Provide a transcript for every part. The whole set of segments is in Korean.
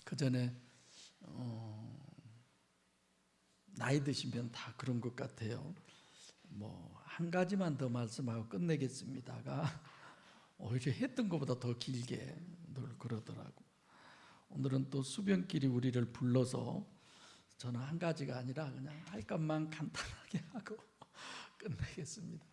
그 전에 나이 드시면 다 그런 것 같아요. 뭐 한 가지만 더 말씀하고 끝내겠습니다가 오히려 했던 것보다 더 길게 늘 그러더라고. 오늘은 또 수변길이 우리를 불러서 저는 한 가지가 아니라 그냥 할 것만 간단하게 하고 끝내겠습니다.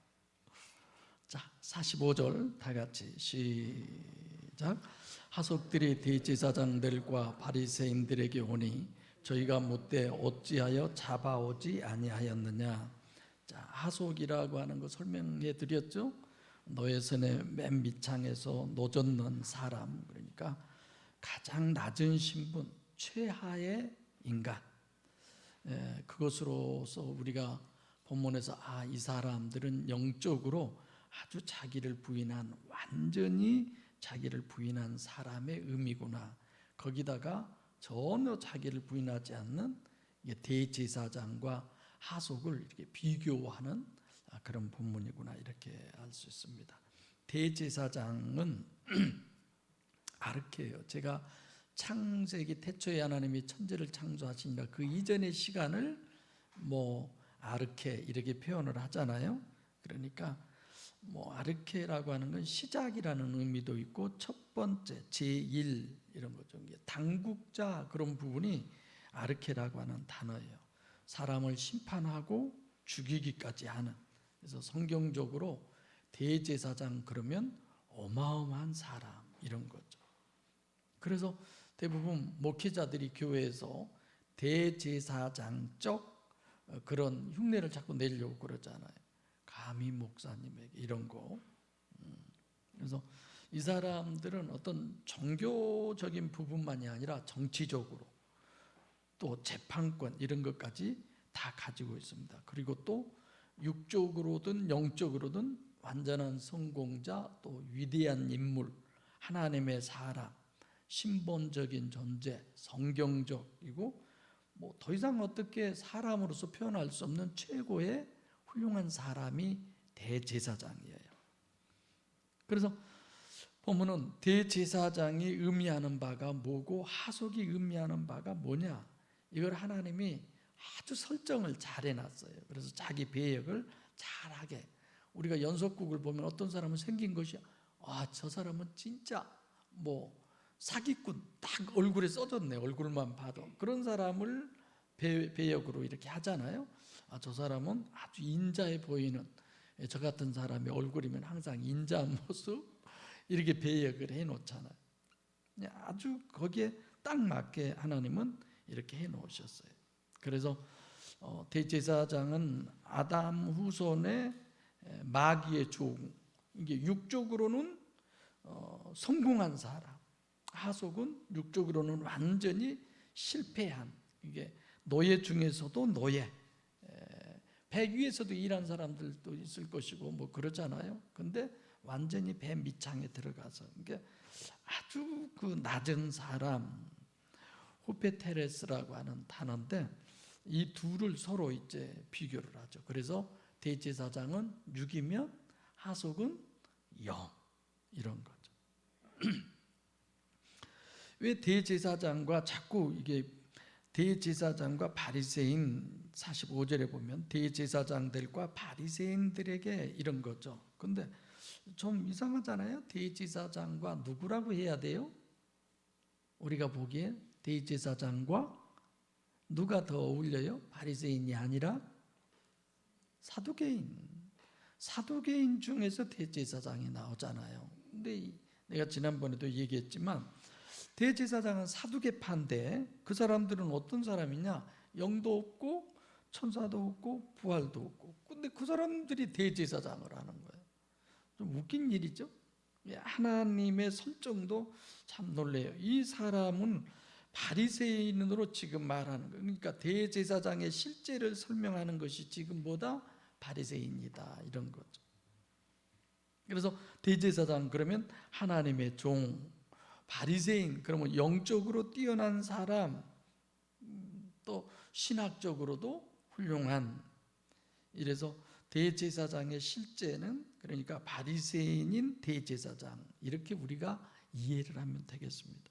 자, 45절 다 같이 시작. 하석들이 대제사장들과 바리새인들에게 오니 저희가 묻되 어찌하여 잡아오지 아니하였느냐. 자, 하속이라고 하는 거 설명해 드렸죠. 노예선의 맨 밑창에서 노젓는 사람, 그러니까 가장 낮은 신분, 최하의 인간. 그것으로서 우리가 본문에서 이 사람들은 영적으로 아주 자기를 부인한, 완전히 자기를 부인한 사람의 의미구나. 거기다가 전혀 자기를 부인하지 않는 대제사장과 하속을 이렇게 비교하는 그런 본문이구나, 이렇게 알 수 있습니다. 대제사장은 아르케예요. 제가 창세기 태초에 하나님이 천지를 창조하시니까 그 이전의 시간을 아르케 이렇게 표현을 하잖아요. 그러니까 아르케라고 하는 건 시작이라는 의미도 있고 첫 번째, 제1 이런 거죠. 당국자, 그런 부분이 아르케라고 하는 단어예요. 사람을 심판하고 죽이기까지 하는. 그래서 성경적으로 대제사장 그러면 어마어마한 사람, 이런 거죠. 그래서 대부분 목회자들이 교회에서 대제사장적 그런 흉내를 자꾸 내려고 그러잖아요. 감히 목사님에게 이런 거. 그래서 이 사람들은 어떤 종교적인 부분만이 아니라 정치적으로 또 재판권 이런 것까지 다 가지고 있습니다. 그리고 또 육적으로든 영적으로든 완전한 성공자, 또 위대한 인물, 하나님의 사람, 신본적인 존재, 성경적이고 더 이상 어떻게 사람으로서 표현할 수 없는 최고의 훌륭한 사람이 대제사장이에요. 그래서 보면은 대제사장이 의미하는 바가 뭐고 하속이 의미하는 바가 뭐냐, 이걸 하나님이 아주 설정을 잘 해놨어요. 그래서 자기 배역을 잘하게. 우리가 연속국을 보면 어떤 사람은 생긴 것이 저 사람은 진짜 사기꾼 딱 얼굴에 써졌네, 얼굴만 봐도. 그런 사람을 배역으로 이렇게 하잖아요. 저 사람은 아주 인자해 보이는, 저 같은 사람의 얼굴이면 항상 인자한 모습, 이렇게 배역을 해놓잖아요. 아주 거기에 딱 맞게 하나님은 이렇게 해놓으셨어요. 그래서 대제사장은 아담 후손의 마귀의 종, 이게 육적으로는 성공한 사람, 하속은 육적으로는 완전히 실패한, 이게 노예 중에서도 노예, 배 위에서도 일한 사람들도 있을 것이고 그러잖아요. 근데 완전히 배 밑창에 들어가서 이게 아주 그 낮은 사람, 후페테레스라고 하는 단어인데 이 둘을 서로 이제 비교를 하죠. 그래서 대제사장은 6이면 하속은 0, 이런 거죠. 왜 대제사장과 자꾸 이게 대제사장과 바리새인, 45절에 보면 대제사장들과 바리새인들에게 이런 거죠. 근데 좀 이상하잖아요. 대제사장과 누구라고 해야 돼요? 우리가 보기에 대제사장과 누가 더 어울려요? 바리새인이 아니라 사두개인. 사두개인 중에서 대제사장이 나오잖아요. 근데 내가 지난번에도 얘기했지만 대제사장은 사두개파인데 그 사람들은 어떤 사람이냐? 영도 없고 천사도 없고 부활도 없고. 근데 그 사람들이 대제사장을 하는 거예요. 좀 웃긴 일이죠. 하나님의 설정도 참 놀라요. 이 사람은 바리새인으로 지금 말하는 거예요. 그러니까 대제사장의 실제를 설명하는 것이 지금 뭐다? 바리새인이다, 이런 거죠. 그래서 대제사장 그러면 하나님의 종, 바리새인 그러면 영적으로 뛰어난 사람, 또 신학적으로도 훌륭한. 이래서 대제사장의 실제는 그러니까 바리새인인 대제사장, 이렇게 우리가 이해를 하면 되겠습니다.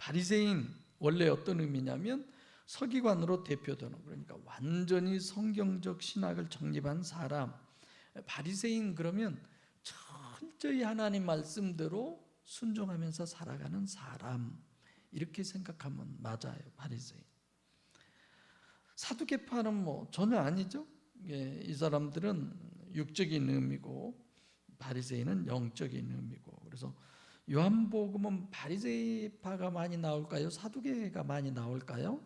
바리새인 원래 어떤 의미냐면 서기관으로 대표되는, 그러니까 완전히 성경적 신학을 정립한 사람. 바리새인 그러면 철저히 하나님 말씀대로 순종하면서 살아가는 사람, 이렇게 생각하면 맞아요. 바리새인. 사두개파는 뭐 전혀 아니죠. 이 사람들은 육적인 의미고 바리새인은 영적인 의미고. 그래서 요한복음은 바리새파가 많이 나올까요? 사두개가 많이 나올까요?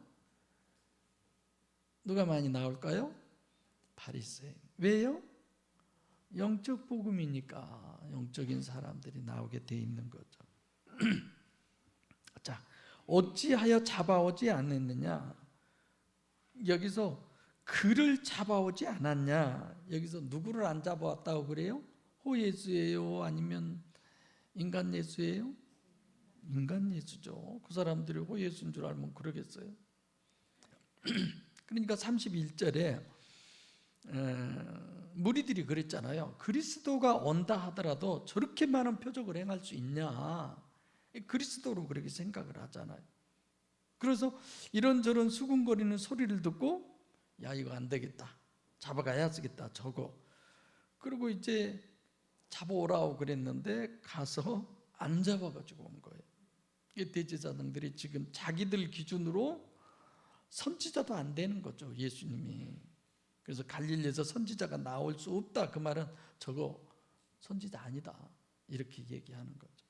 누가 많이 나올까요? 바리새인. 왜요? 영적 복음이니까 영적인 사람들이 나오게 돼 있는 거죠. 자, 어찌하여 잡아오지 않았느냐? 여기서 그를 잡아오지 않았냐? 여기서 누구를 안 잡아왔다고 그래요? 호예수예요? 아니면 인간 예수예요? 인간 예수죠. 그 사람들이 호예수인 줄 알면 그러겠어요? 그러니까 31절에 무리들이 그랬잖아요. 그리스도가 온다 하더라도 저렇게 많은 표적을 행할 수 있냐? 그리스도로 그렇게 생각을 하잖아요. 그래서 이런저런 수군거리는 소리를 듣고 야, 이거 안 되겠다, 잡아가야 쓰겠다, 저거. 그리고 이제 잡아오라고 그랬는데 가서 안 잡아가지고 온 거예요. 대제사장들이 지금 자기들 기준으로 선지자도 안 되는 거죠, 예수님이. 그래서 갈릴리에서 선지자가 나올 수 없다, 그 말은 저거 선지자 아니다, 이렇게 얘기하는 거죠.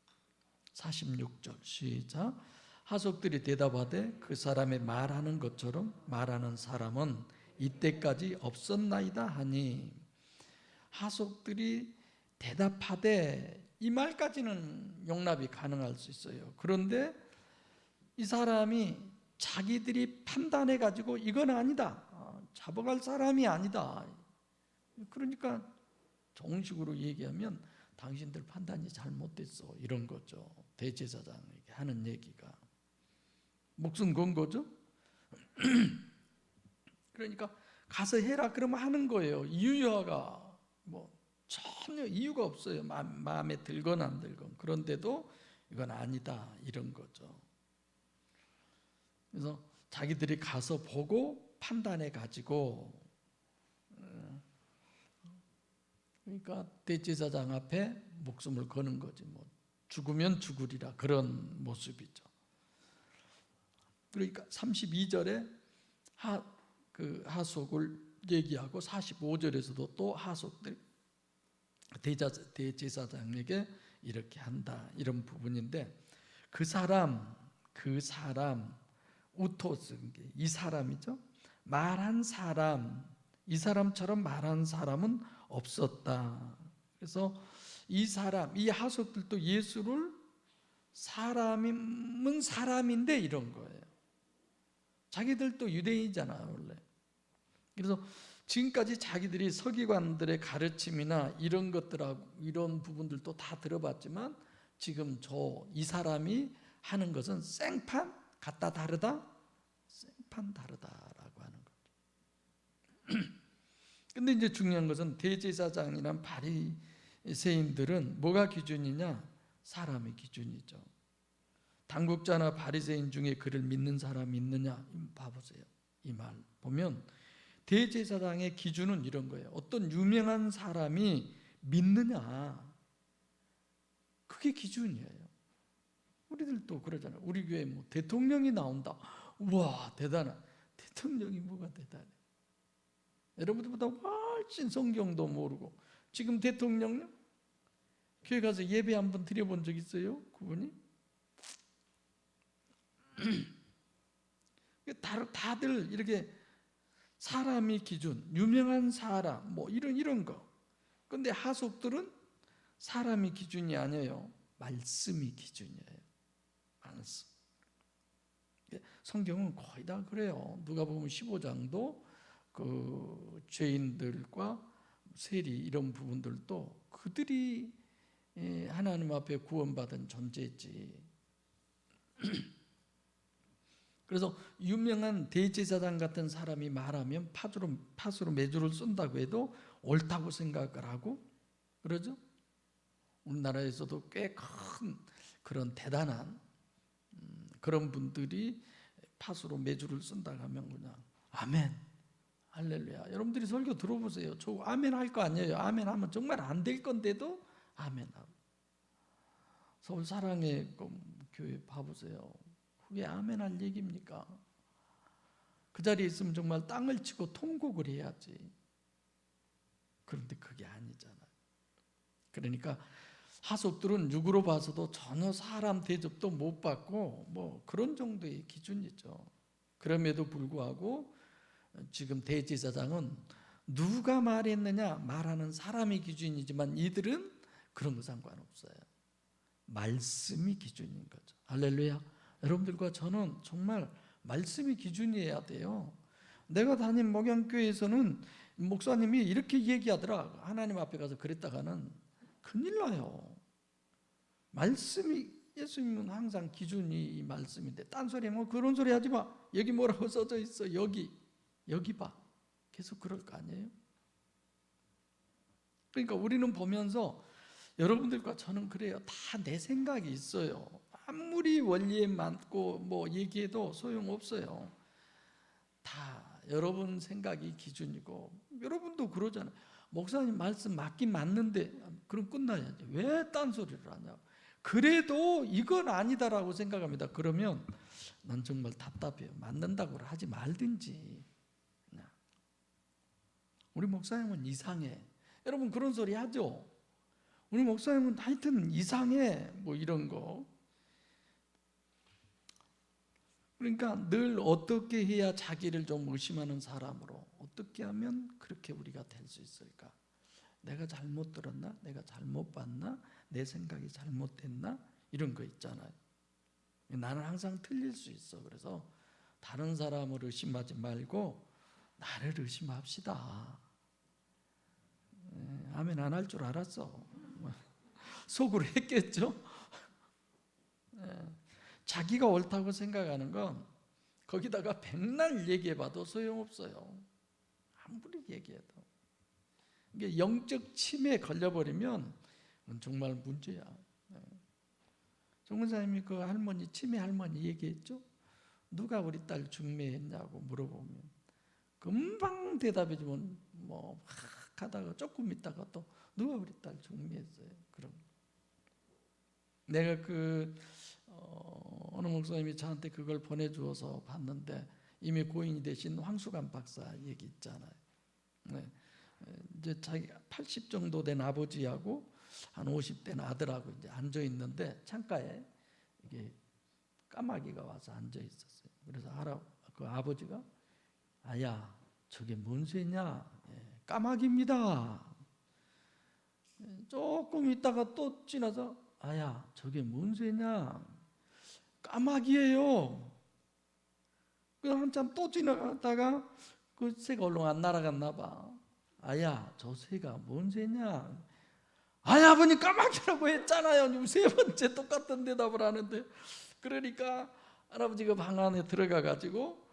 46절 시작. 하속들이 대답하되 그 사람의 말하는 것처럼 말하는 사람은 이때까지 없었나이다 하니. 하속들이 대답하되, 이 말까지는 용납이 가능할 수 있어요. 그런데 이 사람이 자기들이 판단해 가지고 이건 아니다, 잡아갈 사람이 아니다, 그러니까 정식으로 얘기하면 당신들 판단이 잘못됐어, 이런 거죠. 대제사장에게 하는 얘기가 목숨 건 거죠. 그러니까 가서 해라 그러면 하는 거예요. 이유가 뭐 전혀 이유가 없어요. 마음에 들건 안 들건. 그런데도 이건 아니다, 이런 거죠. 그래서 자기들이 가서 보고 판단해 가지고, 그러니까 대제사장 앞에 목숨을 거는 거지. 뭐 죽으면 죽으리라, 그런 모습이죠. 그러니까 32절에 하속을 얘기하고 45절에서도 또 하속들 대제사장에게 이렇게 한다, 이런 부분인데, 그 사람 우토스, 이 사람이죠. 말한 사람, 이 사람처럼 말한 사람은 없었다. 그래서 이 사람, 이 하속들도 예수를 사람은 사람인데 이런 거예요. 자기들도 유대인이잖아요, 원래. 그래서 지금까지 자기들이 서기관들의 가르침이나 이런 것들하고 이런 부분들도 다 들어봤지만, 지금 이 사람이 하는 것은 생판 같다 다르다, 생판 다르다라고 하는 거죠. 근데 이제 중요한 것은 대제사장이란 바리새인들은 뭐가 기준이냐? 사람의 기준이죠. 당국자나 바리새인 중에 그를 믿는 사람이 있느냐? 봐보세요. 이 말 보면 대제사장의 기준은 이런 거예요. 어떤 유명한 사람이 믿느냐, 그게 기준이에요. 우리들도 그러잖아요. 우리 교회 뭐 대통령이 나온다, 우와 대단한, 대통령이 뭐가 대단해? 여러분들보다 훨씬 성경도 모르고. 지금 대통령요? 교회 가서 예배 한번 드려본 적 있어요? 그분이? 다들 이렇게 사람이 기준, 유명한 사람, 뭐 이런 거. 근데 하속들은 사람이 기준이 아니에요. 말씀이 기준이에요. 말씀. 성경은 거의 다 그래요. 누가복음 15장도 그 죄인들과 세리 이런 부분들도 그들이 하나님 앞에 구원받은 존재지. 그래서 유명한 대제사장 같은 사람이 말하면 팥으로 메주를 쏜다고 해도 옳다고 생각을 하고 그러죠. 우리나라에서도 꽤 큰 그런 대단한 그런 분들이 팥으로 메주를 쓴다 하면 그냥 아멘, 할렐루야. 여러분들이 설교 들어보세요. 저 아멘 할 거 아니에요. 아멘 하면 정말 안 될 건데도 아멘 하고. 서울 사랑의 교회 봐보세요. 그게 아멘 할 얘기입니까? 그 자리에 있으면 정말 땅을 치고 통곡을 해야지. 그런데 그게 아니잖아요. 그러니까 하속들은 육으로 봐서도 전혀 사람 대접도 못 받고 뭐 그런 정도의 기준이죠. 그럼에도 불구하고 지금 대제사장은 누가 말했느냐 말하는 사람이 기준이지만 이들은 그런 거 상관없어요. 말씀이 기준인 거죠. 할렐루야. 여러분들과 저는 정말 말씀이 기준이어야 돼요. 내가 다닌 목양교회에서는 목사님이 이렇게 얘기하더라. 하나님 앞에 가서 그랬다가는 큰일 나요. 말씀이, 예수님은 항상 기준이 이 말씀인데 딴소리 뭐 그런 소리 하지 마. 여기 뭐라고 써져 있어. 여기 봐. 계속 그럴 거 아니에요. 그러니까 우리는 보면서 여러분들과 저는 그래요. 다 내 생각이 있어요. 아무리 원리에 맞고 뭐 얘기해도 소용없어요. 다 여러분 생각이 기준이고, 여러분도 그러잖아요. 목사님 말씀 맞긴 맞는데 그럼 끝나야지. 왜 딴소리를 하냐고. 그래도 이건 아니다라고 생각합니다. 그러면 난 정말 답답해요. 맞는다고 하지 말든지. 우리 목사님은 이상해. 여러분 그런 소리 하죠. 우리 목사님은 하여튼 이상해. 뭐 이런 거. 그러니까 늘 어떻게 해야 자기를 좀 의심하는 사람으로, 어떻게 하면 그렇게 우리가 될 수 있을까? 내가 잘못 들었나? 내가 잘못 봤나? 내 생각이 잘못됐나? 이런 거 있잖아요. 나는 항상 틀릴 수 있어. 그래서 다른 사람을 의심하지 말고 나를 의심합시다. 아멘 안 할 줄 알았어. 속으로 했겠죠? 자기가 옳다고 생각하는 건 거기다가 백날 얘기해봐도 소용없어요. 아무리 얘기해도. 이게 영적 침해에 걸려버리면 정말 문제야. 정문사님이 그 할머니, 치매 할머니 얘기했죠? 누가 우리 딸 중매했냐고 물어보면 금방 대답해주면 뭐 막 하다가 조금 있다가 또 누가 우리 딸 중매했어요. 그럼 내가 어느 목사님이 저한테 그걸 보내주어서 봤는데 이미 고인이 되신 황수관 박사 얘기 있잖아요. 이제 자기 80 정도 된 아버지하고 한 50된 아들하고 이제 앉아 있는데 창가에 이게 까마귀가 와서 앉아 있었어요. 그래서 그 아버지가 아야 저게 뭔 새냐? 까마귀입니다. 조금 있다가 또 지나서 아야 저게 뭔 새냐? 까마귀예요. 그 한참 또 지나가다가 그 새가 얼른 안 날아갔나 봐. 아야 저 새가 뭔 새냐? 아야 아버님 까마귀라고 했잖아요. 세 번째 똑같은 대답을 하는데, 그러니까 할아버지가 방 안에 들어가 가지고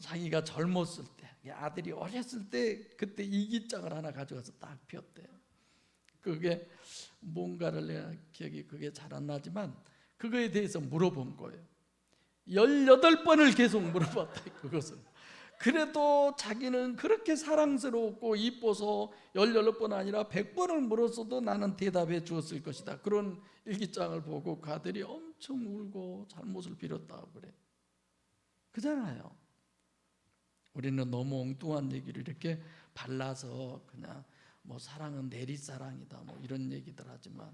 자기가 젊었을 때, 아들이 어렸을 때 그때 일기장을 하나 가져가서 딱 폈대. 그게 뭔가를 내가 기억이 그게 잘 안 나지만 그거에 대해서 물어본 거예요. 18번을 계속 물어봤다. 그것을. 그래도 자기는 그렇게 사랑스럽고 이뻐서 18번 아니라 100번을 물었어도 나는 대답해 주었을 것이다. 그런 일기장을 보고 그 아들이 엄청 울고 잘못을 빌었다고 그래. 그잖아요. 우리는 너무 엉뚱한 얘기를 이렇게 발라서 그냥 뭐 사랑은 내리사랑이다 뭐 이런 얘기들 하지만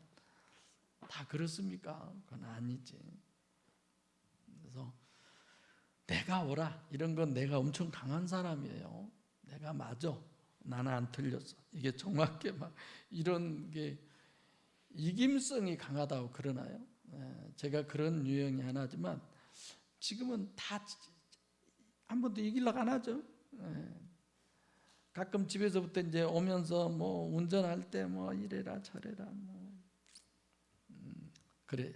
다 그렇습니까? 그건 아니지. 그래서 내가 옳아 이런 건 내가 엄청 강한 사람이에요. 내가 맞아. 나는 안 틀렸어. 이게 정확해 막 이런 게 이김성이 강하다고 그러나요? 제가 그런 유형이 하나지만 지금은 다 한 번도 이기려고 안 하죠. 가끔 집에서부터 이제 오면서 뭐 운전할 때 뭐 이래라 저래라 뭐 그래.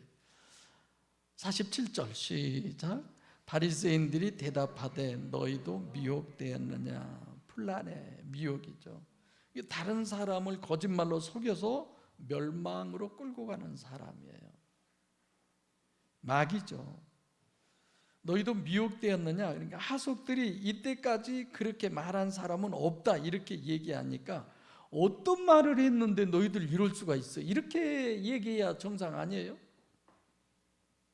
47절 시작. 바리새인들이 대답하되 너희도 미혹되었느냐. 풀란의 미혹이죠. 다른 사람을 거짓말로 속여서 멸망으로 끌고 가는 사람이에요. 마귀죠. 너희도 미혹되었느냐? 그러니까 하속들이 이때까지 그렇게 말한 사람은 없다 이렇게 얘기하니까 어떤 말을 했는데 너희들 이럴 수가 있어? 이렇게 얘기해야 정상 아니에요?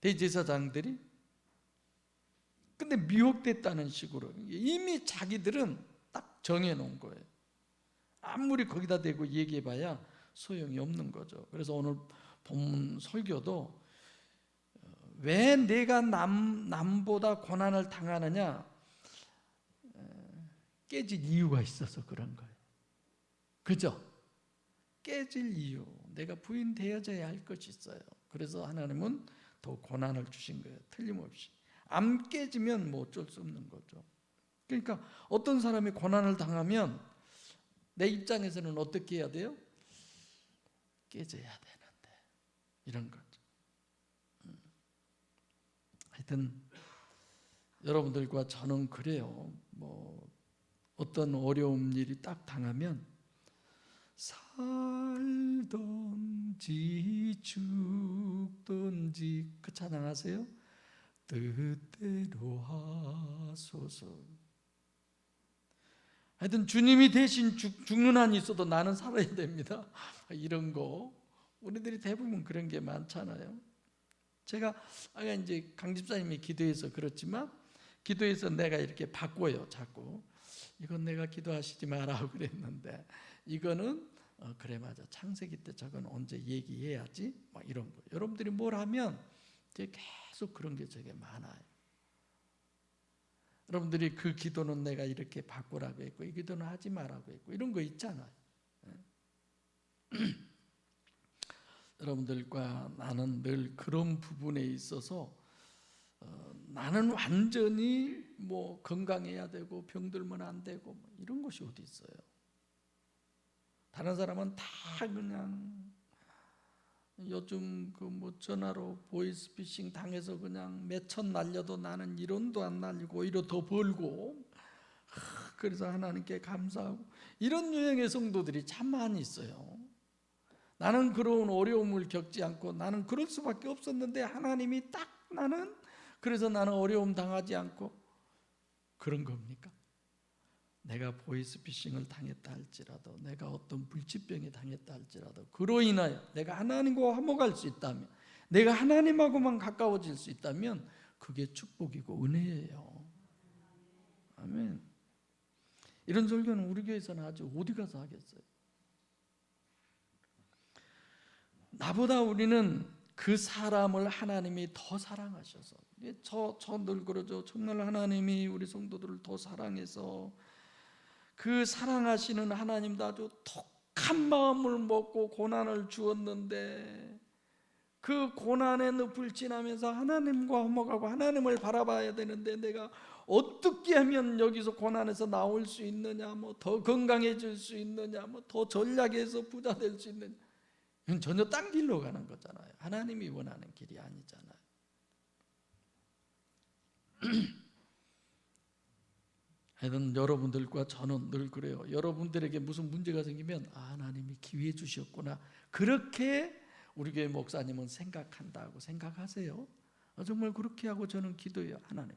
대제사장들이. 근데 미혹됐다는 식으로 이미 자기들은 딱 정해놓은 거예요. 아무리 거기다 대고 얘기해봐야 소용이 없는 거죠. 그래서 오늘 본문 설교도 왜 내가 남보다 고난을 당하느냐, 깨질 이유가 있어서 그런 거예요. 그죠? 깨질 이유, 내가 부인되어져야 할 것이 있어요. 그래서 하나님은 더 고난을 주신 거예요. 틀림없이. 안 깨지면 뭐 어쩔 수 없는 거죠. 그러니까 어떤 사람이 고난을 당하면 내 입장에서는 어떻게 해야 돼요? 깨져야 되는데, 이런 거죠. 하여튼 여러분들과 저는 그래요. 뭐 어떤 어려운 일이 딱 당하면 살든지 죽든지, 그 찬양하세요? 뜻대로 하소서. 하여튼 주님이 대신 죽는 한이 있어도 나는 살아야 됩니다. 이런 거 우리들이 대부분 그런 게 많잖아요. 제가 아까 이제 강 집사님이 기도해서 그렇지만, 기도해서 내가 이렇게 바꿔요. 자꾸 이건 내가 기도하시지 마라고 그랬는데, 이거는 그래 맞아, 창세기 때 저건 언제 얘기해야지, 막 이런 거. 여러분들이 뭘 하면 계속 그런 게 되게 많아요. 여러분들이 그 기도는 내가 이렇게 바꾸라고 했고, 이 기도는 하지 마라고 했고, 이런 거 있잖아요. 여러분들과 나는 늘 그런 부분에 있어서 나는 완전히 뭐 건강해야 되고 병들면 안 되고 뭐 이런 것이 어디 있어요. 다른 사람은 다 그냥 요즘 그 뭐 전화로 보이스피싱 당해서 그냥 몇천 날려도 나는 1원도 안 날리고 오히려 더 벌고, 그래서 하나님께 감사하고, 이런 유형의 성도들이 참 많이 있어요. 나는 그런 어려움을 겪지 않고 나는 그럴 수밖에 없었는데 하나님이 딱 나는, 그래서 나는 어려움 당하지 않고, 그런 겁니까? 내가 보이스피싱을 당했다 할지라도, 내가 어떤 불치병에 당했다 할지라도, 그로 인하여 내가 하나님과 화목할 수 있다면, 내가 하나님하고만 가까워질 수 있다면 그게 축복이고 은혜예요. 아멘. 이런 설교는 우리 교회에서는 아주 어디 가서 하겠어요. 나보다 우리는 그 사람을 하나님이 더 사랑하셔서, 저 늘 그러죠. 정말 하나님이 우리 성도들을 더 사랑해서 그 사랑하시는 하나님도 아주 독한 마음을 먹고 고난을 주었는데, 그 고난의 늪을 지나면서 하나님과 화목하고 하나님을 바라봐야 되는데, 내가 어떻게 하면 여기서 고난에서 나올 수 있느냐, 뭐 더 건강해질 수 있느냐, 뭐 더 전략해서 부자 될 수 있느냐, 이건 전혀 딴 길로 가는 거잖아요. 하나님이 원하는 길이 아니잖아요. 하여튼 여러분들과 저는 늘 그래요. 여러분들에게 무슨 문제가 생기면 하나님이 기회 주셨구나, 그렇게 우리 교회 목사님은 생각한다고 생각하세요. 정말 그렇게 하고 저는 기도해요. 하나님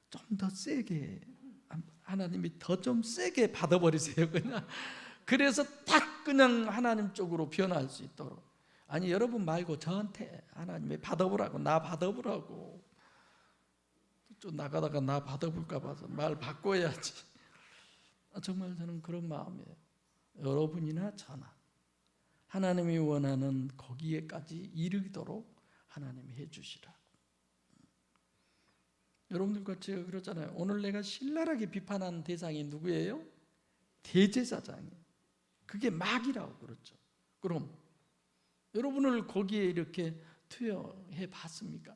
좀 더 세게, 하나님이 더 좀 세게 받아버리세요. 그냥 그래서 딱 그냥 하나님 쪽으로 변할 수 있도록. 아니 여러분 말고 저한테 하나님이 받아보라고, 나 받아보라고. 좀 나가다가 나 받아볼까 봐서 말 바꿔야지. 정말 저는 그런 마음이에요. 여러분이나 저나 하나님이 원하는 거기에까지 이르도록 하나님이 해주시라고. 여러분들과 제가 그렇잖아요. 오늘 내가 신랄하게 비판한 대상이 누구예요? 대제사장이에요. 그게 마귀라고 그렇죠. 그럼 여러분을 거기에 이렇게 투여해 봤습니까?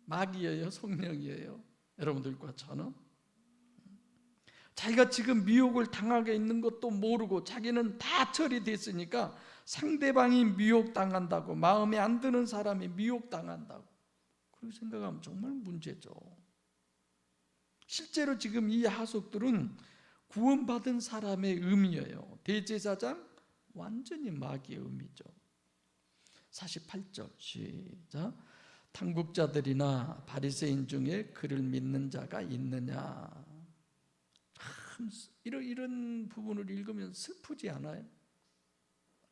마귀예요, 성령이에요? 여러분들과 저는 자기가 지금 미혹을 당하게 있는 것도 모르고 자기는 다 처리됐으니까 상대방이 미혹당한다고, 마음에 안 드는 사람이 미혹당한다고 그렇게 생각하면 정말 문제죠. 실제로 지금 이 하속들은 구원받은 사람의 의미예요. 대제사장 완전히 마귀의 의미죠. 48절 시작. 당국자들이나 바리새인 중에 그를 믿는 자가 있느냐. 참 이런 부분을 읽으면 슬프지 않아요?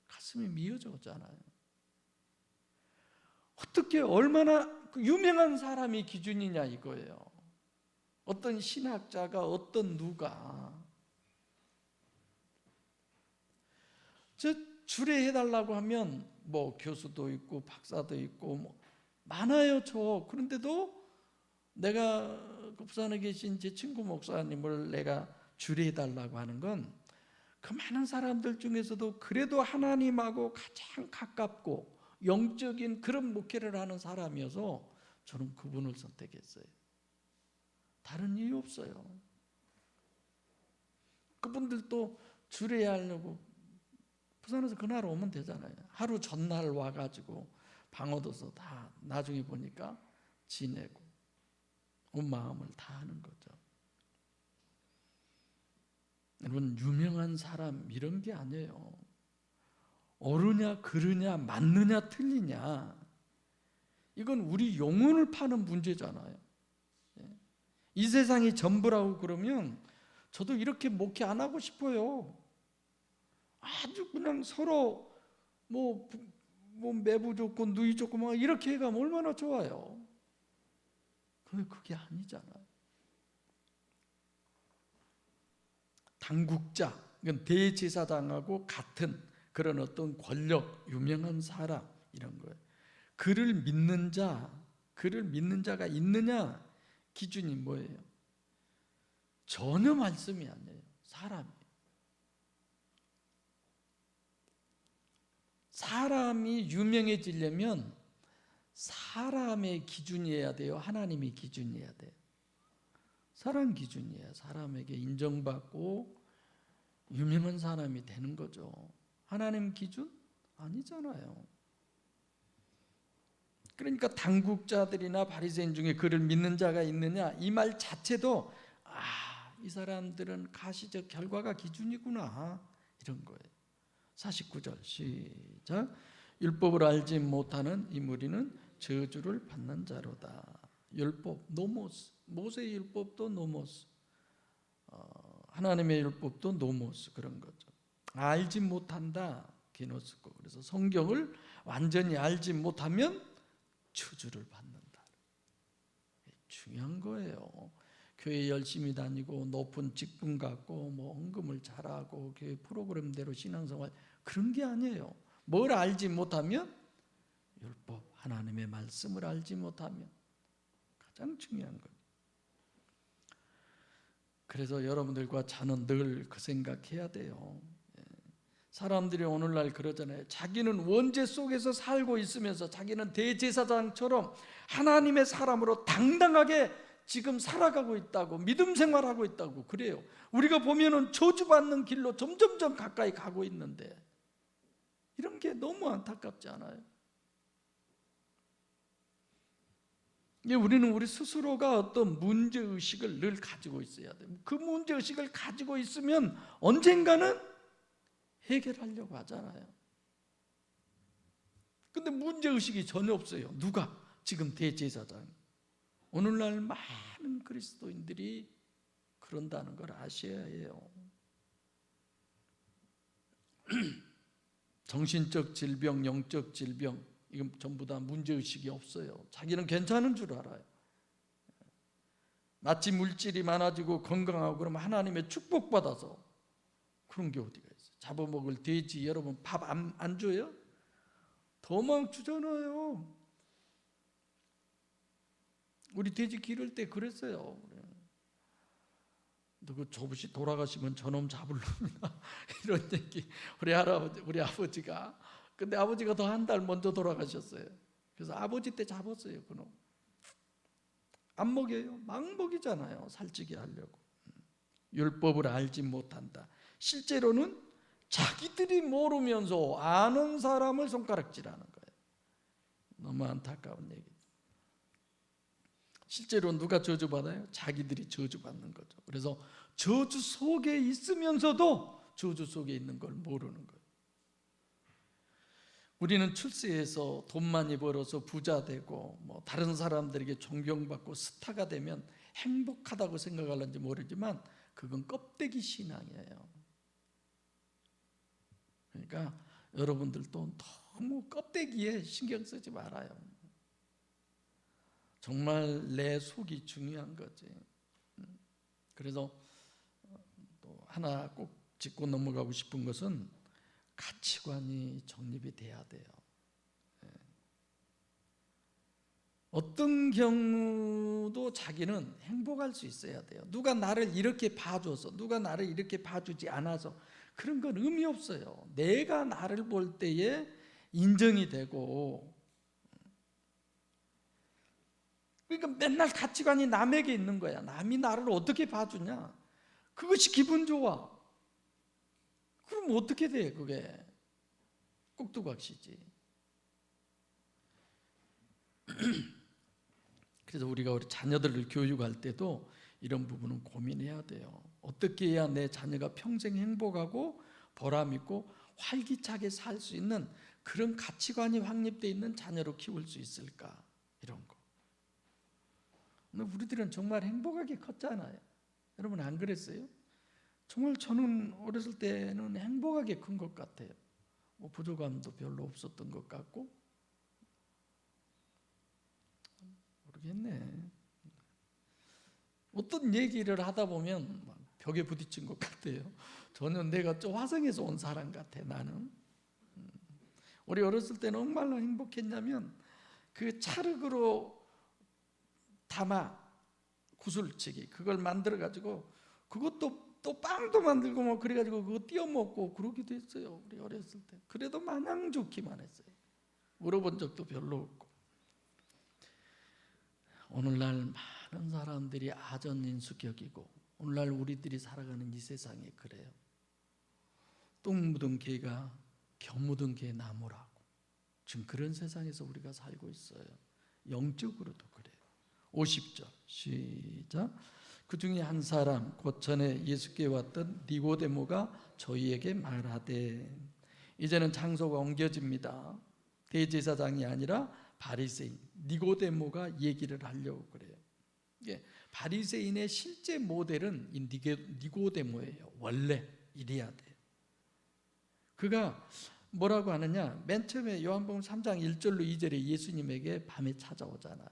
가슴이 미어져잖아요. 어떻게 얼마나 유명한 사람이 기준이냐 이거예요. 어떤 신학자가 어떤 누가 저 주례해달라고 하면 뭐 교수도 있고 박사도 있고 뭐 많아요. 그런데도 내가 부산에 계신 제 친구 목사님을 내가 주례해달라고 하는 건 그 많은 사람들 중에서도 그래도 하나님하고 가장 가깝고 영적인 그런 목회를 하는 사람이어서 저는 그분을 선택했어요. 다른 이유 없어요. 그분들도 주례하려고 부산에서 그날 오면 되잖아요. 하루 전날 와가지고 방 얻어서 다 나중에 보니까 지내고 온 마음을 다 하는 거죠. 여러분, 유명한 사람 이런 게 아니에요. 옳으냐 그르냐 맞느냐 틀리냐, 이건 우리 영혼을 파는 문제잖아요. 이 세상이 전부라고 그러면 저도 이렇게 목회 안 하고 싶어요. 아주 그냥 서로 뭐 매부 좋고 누이 좋고 막 이렇게 해가면 얼마나 좋아요. 그런데 그게 아니잖아요. 당국자, 이건 대제사장하고 같은 그런 어떤 권력, 유명한 사람 이런 거예요. 그를 믿는 자가 있느냐 기준이 뭐예요? 전혀 말씀이 아니에요. 사람이 유명해지려면 사람의 기준이어야 돼요? 하나님의 기준이어야 돼요? 사람 기준이에요. 사람에게 인정받고 유명한 사람이 되는 거죠. 하나님 기준? 아니잖아요. 그러니까 당국자들이나 바리새인 중에 그를 믿는 자가 있느냐, 이 말 자체도 이 사람들은 가시적 결과가 기준이구나 이런 거예요. 49절 시작. 율법을 알지 못하는 이 무리는 저주를 받는 자로다. 율법, 노모스, 모세의 율법도 노모스, 하나님의 율법도 노모스, 그런 거죠. 알지 못한다, 기노스코. 그래서 성경을 완전히 알지 못하면 저주를 받는다. 중요한 거예요. 교회 열심히 다니고 높은 직분 갖고 뭐 헌금을 잘하고 교회 프로그램대로 신앙생활, 그런 게 아니에요. 뭘 알지 못하면, 율법 하나님의 말씀을 알지 못하면 가장 중요한 거예요. 그래서 여러분들과 저는 늘 그 생각해야 돼요. 사람들이 오늘날 그러잖아요. 자기는 원죄 속에서 살고 있으면서 자기는 대제사장처럼 하나님의 사람으로 당당하게 지금 살아가고 있다고, 믿음 생활하고 있다고 그래요. 우리가 보면은 저주받는 길로 점점점 가까이 가고 있는데, 이런 게 너무 안타깝지 않아요? 우리는 우리 스스로가 어떤 문제의식을 늘 가지고 있어야 돼요. 그 문제의식을 가지고 있으면 언젠가는 해결하려고 하잖아요. 근데 문제의식이 전혀 없어요. 누가? 지금 대제사장. 오늘날 많은 그리스도인들이 그런다는 걸 아셔야 해요. 정신적 질병, 영적 질병, 이건 전부 다 문제의식이 없어요. 자기는 괜찮은 줄 알아요. 마치 물질이 많아지고 건강하고 그러면 하나님의 축복받아서, 그런 게 어디가 있어요? 잡아먹을 돼지 여러분 밥 안 줘요? 도망 주잖아요. 우리 돼지 기를 때 그랬어요. 누구 조부시 돌아가시면 저놈 잡을 놈이다 이런 얘기 우리 할아버지, 우리 아버지가. 근데 아버지가 더 한 달 먼저 돌아가셨어요. 그래서 아버지 때 잡았어요. 그놈 안 먹여요. 막 먹이잖아요. 살찌게 하려고. 율법을 알지 못한다. 실제로는 자기들이 모르면서 아는 사람을 손가락질하는 거예요. 너무 안타까운 얘기죠. 실제로 누가 저주받아요? 자기들이 저주받는 거죠. 그래서 저주 속에 있으면서도 저주 속에 있는 걸 모르는 거예요. 우리는 출세해서 돈 많이 벌어서 부자 되고 뭐 다른 사람들에게 존경받고 스타가 되면 행복하다고 생각하는지 모르지만 그건 껍데기 신앙이에요. 그러니까 여러분들도 너무 껍데기에 신경 쓰지 말아요. 정말 내 속이 중요한 거지. 그래서 또 하나 꼭 짚고 넘어가고 싶은 것은 가치관이 정립이 돼야 돼요. 어떤 경우도 자기는 행복할 수 있어야 돼요. 누가 나를 이렇게 봐줘서, 누가 나를 이렇게 봐주지 않아서 그런 건 의미 없어요. 내가 나를 볼 때에 인정이 되고, 그러니까 맨날 가치관이 남에게 있는 거야. 남이 나를 어떻게 봐주냐? 그것이 기분 좋아. 그럼 어떻게 돼? 그게 꼭두각시지. 그래서 우리가 우리 자녀들을 교육할 때도 이런 부분은 고민해야 돼요. 어떻게 해야 내 자녀가 평생 행복하고 보람 있고 활기차게 살 수 있는 그런 가치관이 확립되어 있는 자녀로 키울 수 있을까? 이런 거. 근데 우리들은 정말 행복하게 컸잖아요. 여러분 안 그랬어요? 정말 저는 어렸을 때는 행복하게 큰 것 같아요. 뭐 부족함도 별로 없었던 것 같고, 모르겠네. 어떤 얘기를 하다 보면 막 벽에 부딪힌 것 같아요. 전혀 내가 좀 화성에서 온 사람 같아 나는. 우리 어렸을 때는 얼마나 행복했냐면 그 찰흙으로 담아 구슬치기 그걸 만들어 가지고 그것도 또 빵도 만들고 뭐 그래 가지고 그거 띄워 먹고 그러기도 했어요. 우리 어렸을 때. 그래도 마냥 좋기만 했어요. 물어본 적도 별로 없고. 오늘날 많은 사람들이 아전인수격이고 오늘날 우리들이 살아가는 이 세상이 그래요. 똥 묻은 개가 겨 묻은 개 나무라고. 지금 그런 세상에서 우리가 살고 있어요. 영적으로도 그래요. 50절 시작. 그 중에 한 사람 곧 전에 예수께 왔던 니고데모가 저희에게 말하되, 이제는 장소가 옮겨집니다. 대제사장이 아니라 바리새인 니고데모가 얘기를 하려고 그래요. 바리새인의 실제 모델은 이 니고데모예요. 원래 이래야 돼요. 그가 뭐라고 하느냐, 맨 처음에 요한복음 3장 1절로 2절에 예수님에게 밤에 찾아오잖아요.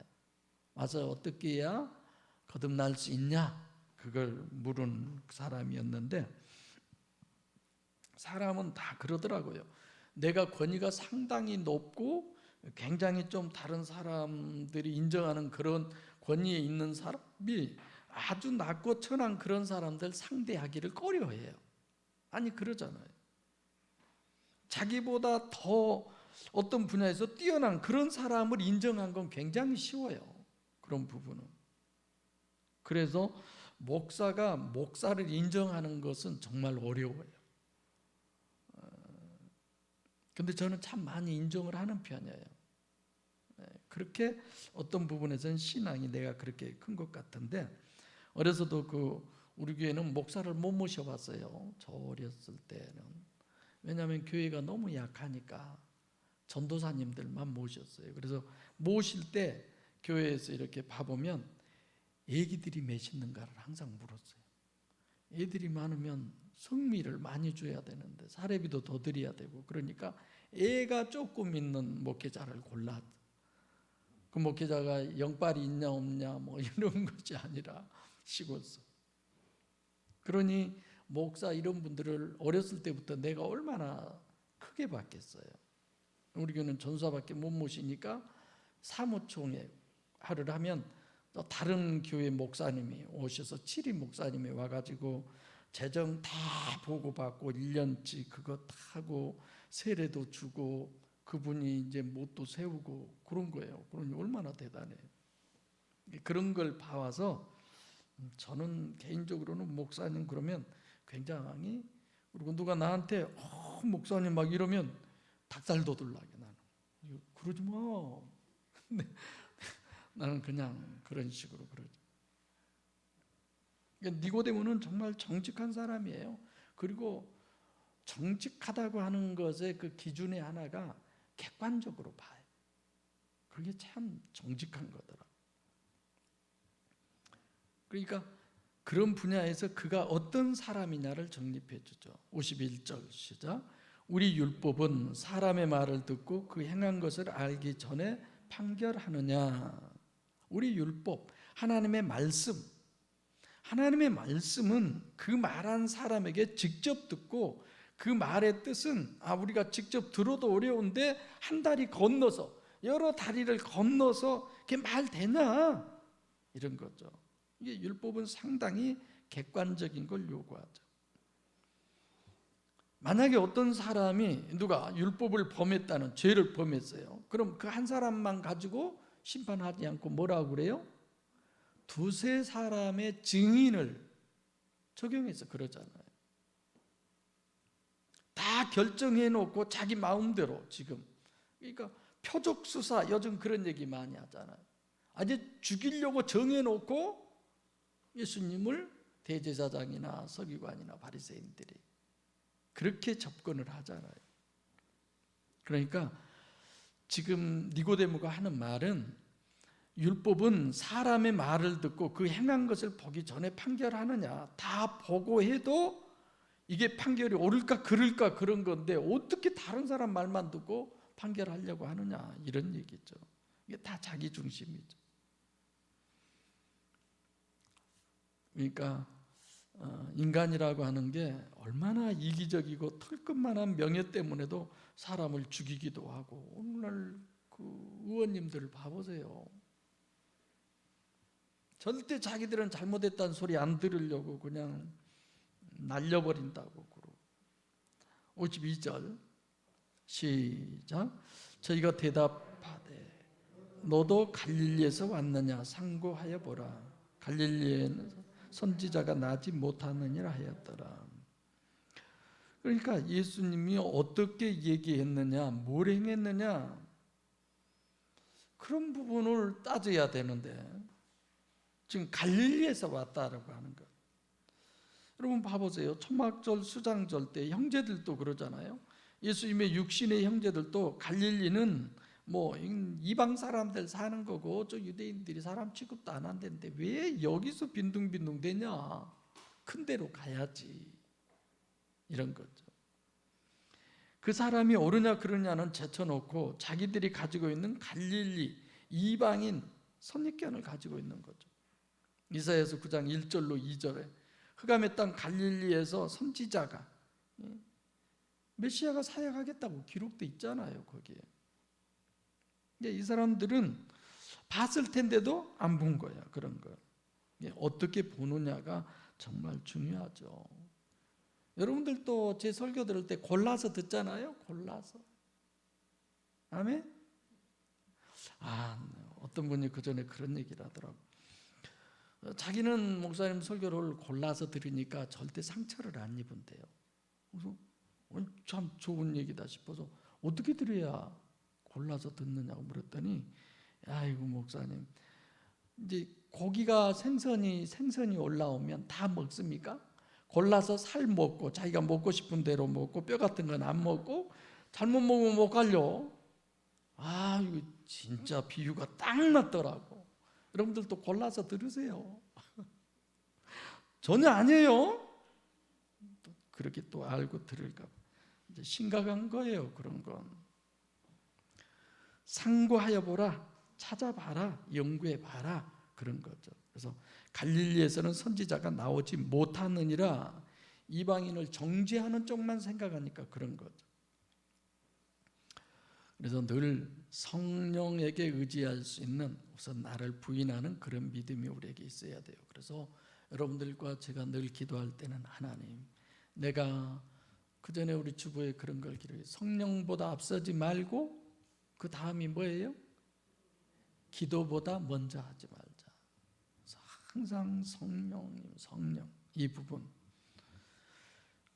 와서 어떻게 해야 거듭날 수 있냐 그걸 물은 사람이었는데, 사람은 다 그러더라고요. 내가 권위가 상당히 높고 굉장히 좀 다른 사람들이 인정하는 그런 권위에 있는 사람이 아주 낮고 천한 그런 사람들 상대하기를 꺼려해요. 아니 그러잖아요. 자기보다 더 어떤 분야에서 뛰어난 그런 사람을 인정한 건 굉장히 쉬워요. 그런 부분은. 그래서 목사가 목사를 인정하는 것은 정말 어려워요. 근데 저는 참 많이 인정을 하는 편이에요. 그렇게 어떤 부분에서는 신앙이 내가 그렇게 큰 것 같은데, 어려서도 우리 교회는 목사를 못 모셔봤어요. 저 어렸을 때는. 왜냐하면 교회가 너무 약하니까 전도사님들만 모셨어요. 그래서 모실 때 교회에서 이렇게 봐보면 애기들이 몇 있는가를 항상 물었어요. 애들이 많으면 성미를 많이 줘야 되는데 사례비도 더 드려야 되고, 그러니까 애가 조금 있는 목회자를 골라. 그 목회자가 영빨이 있냐 없냐 뭐 이런 것이 아니라 시골서. 그러니 목사 이런 분들을 어렸을 때부터 내가 얼마나 크게 봤겠어요. 우리 교회는 전사밖에 못 모시니까 사무총회 하를 하면 또 다른 교회 목사님이 오셔서 7인 목사님이 와가지고 재정 다 보고받고 1년치 그거 다 하고 세례도 주고 그분이 이제 못도 세우고 그런 거예요. 그러니 얼마나 대단해요. 그런 걸 봐와서 저는 개인적으로는 목사님 그러면 굉장히, 그리고 누가 나한테 목사님 막 이러면 닭살 돋으려고 나는. 그러지 마. 나는 그냥 그런 식으로 그러죠. 니고데모는 정말 정직한 사람이에요. 그리고 정직하다고 하는 것의 그 기준의 하나가 객관적으로 봐요. 그게 참 정직한 거더라. 그러니까 그런 분야에서 그가 어떤 사람이냐를 정립해 주죠. 51절 시작. 우리 율법은 사람의 말을 듣고 그 행한 것을 알기 전에 판결하느냐. 우리 율법, 하나님의 말씀은 그 말한 사람에게 직접 듣고 그 말의 뜻은 우리가 직접 들어도 어려운데 한 다리 건너서 여러 다리를 건너서 그게 말 되냐 이런 거죠. 이게 율법은 상당히 객관적인 걸 요구하죠. 만약에 어떤 사람이 누가 율법을 범했다는 죄를 범했어요. 그럼 그 한 사람만 가지고 심판하지 않고 뭐라고 그래요? 두세 사람의 증인을 적용해서 그러잖아요. 다 결정해 놓고 자기 마음대로 지금. 그러니까 표적 수사 요즘 그런 얘기 많이 하잖아요. 아주 죽이려고 정해 놓고 예수님을 대제사장이나 서기관이나 바리새인들이 그렇게 접근을 하잖아요. 그러니까 지금 니고데모가 하는 말은 율법은 사람의 말을 듣고 그 행한 것을 보기 전에 판결하느냐. 다 보고 해도 이게 판결이 옳을까 그럴까 그런 건데 어떻게 다른 사람 말만 듣고 판결하려고 하느냐 이런 얘기죠. 이게 다 자기 중심이죠. 그러니까 인간이라고 하는 게 얼마나 이기적이고 털끝만한 명예 때문에도 사람을 죽이기도 하고 오늘날 그 의원님들을 봐보세요. 절대 자기들은 잘못했다는 소리 안 들으려고 그냥 날려버린다고 그러고. 52절 시작. 저희가 대답하되 너도 갈릴리에서 왔느냐 상고하여 보라. 갈릴리에는 선지자가 나지 못하느니라 하였더라. 그러니까 예수님이 어떻게 얘기했느냐, 뭘 행했느냐 그런 부분을 따져야 되는데 지금 갈릴리에서 왔다라고 하는 것. 여러분 봐보세요. 초막절, 수장절 때 형제들도 그러잖아요. 예수님의 육신의 형제들도 갈릴리는 뭐 이방 사람들 사는 거고 저 유대인들이 사람 취급도 안 한다는데 왜 여기서 빈둥빈둥 대냐? 큰 데로 가야지. 이런 거죠. 그 사람이 옳으냐 그러냐는 제쳐놓고 자기들이 가지고 있는 갈릴리 이방인 선입견을 가지고 있는 거죠. 이사야서 9장 1절로 2절에 흑암의 땅 갈릴리에서 선지자가 메시아가 사역하겠다고 기록돼 있잖아요. 거기에. 이 사람들은 봤을 텐데도 안 본 거야. 그런 거. 어떻게 보느냐가 정말 중요하죠. 여러분들도 제 설교 들을 때 골라서 듣잖아요. 골라서. 아멘? 어떤 분이 그 전에 그런 얘기를 하더라고. 자기는 목사님 설교를 골라서 들으니까 절대 상처를 안 입은대요. 그래서 참 좋은 얘기다 싶어서 어떻게 들어야 골라서 듣느냐고 물었더니 아이고 목사님 이제 고기가 생선이 올라오면 다 먹습니까? 골라서 살 먹고 자기가 먹고 싶은 대로 먹고 뼈 같은 건 안 먹고 잘못 먹으면 못 갈려. 이거 진짜 비유가 딱 맞더라고. 여러분들도 골라서 들으세요. 전혀 아니에요. 그렇게 또 알고 들을까. 이제 심각한 거예요. 그런 건. 상고하여 보라, 찾아봐라, 연구해봐라 그런 거죠. 그래서 갈릴리에서는 선지자가 나오지 못하느니라 이방인을 정죄하는 쪽만 생각하니까 그런 거죠. 그래서 늘 성령에게 의지할 수 있는 우선 나를 부인하는 그런 믿음이 우리에게 있어야 돼요. 그래서 여러분들과 제가 늘 기도할 때는 하나님 내가 그전에 우리 주보에 그런 걸 기록해요. 성령보다 앞서지 말고 그 다음이 뭐예요? 기도보다 먼저 하지 말자. 그래서 항상 성령 이 부분.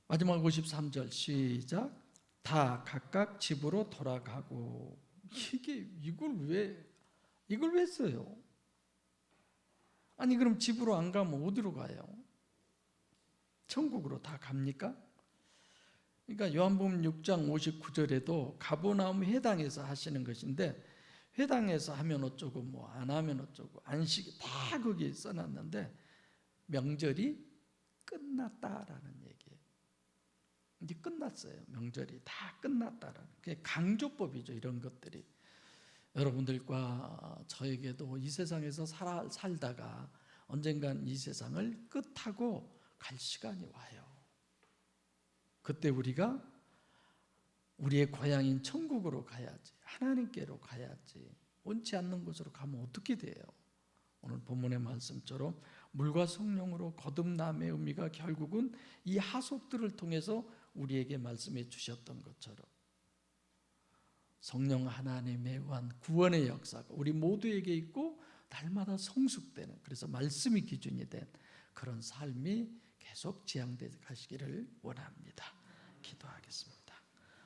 마지막 53절 시작. 다 각각 집으로 돌아가고. 이걸 왜 써요? 아니 그럼 집으로 안 가면 어디로 가요? 천국으로 다 갑니까? 그러니까 요한복음 6장 59절에도 가버나움 회당에서 하시는 것인데, 회당에서 하면 어쩌고 뭐 안 하면 어쩌고 안식이 다 거기에 써놨는데 명절이 끝났다라는 얘기예요. 이제 끝났어요. 명절이 다 끝났다라는, 그게 강조법이죠. 이런 것들이 여러분들과 저에게도 이 세상에서 살다가 언젠간 이 세상을 끝하고 갈 시간이 와요. 그때 우리가 우리의 고향인 천국으로 가야지, 하나님께로 가야지. 원치 않는 곳으로 가면 어떻게 돼요? 오늘 본문의 말씀처럼 물과 성령으로 거듭남의 의미가 결국은 이 하속들을 통해서 우리에게 말씀해 주셨던 것처럼 성령 하나님의 구원의 역사가 우리 모두에게 있고 날마다 성숙되는, 그래서 말씀이 기준이 된 그런 삶이 계속 지향되어 가시기를 원합니다. 기도하겠습니다.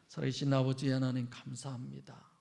살아계신 아버지 하나님, 감사합니다.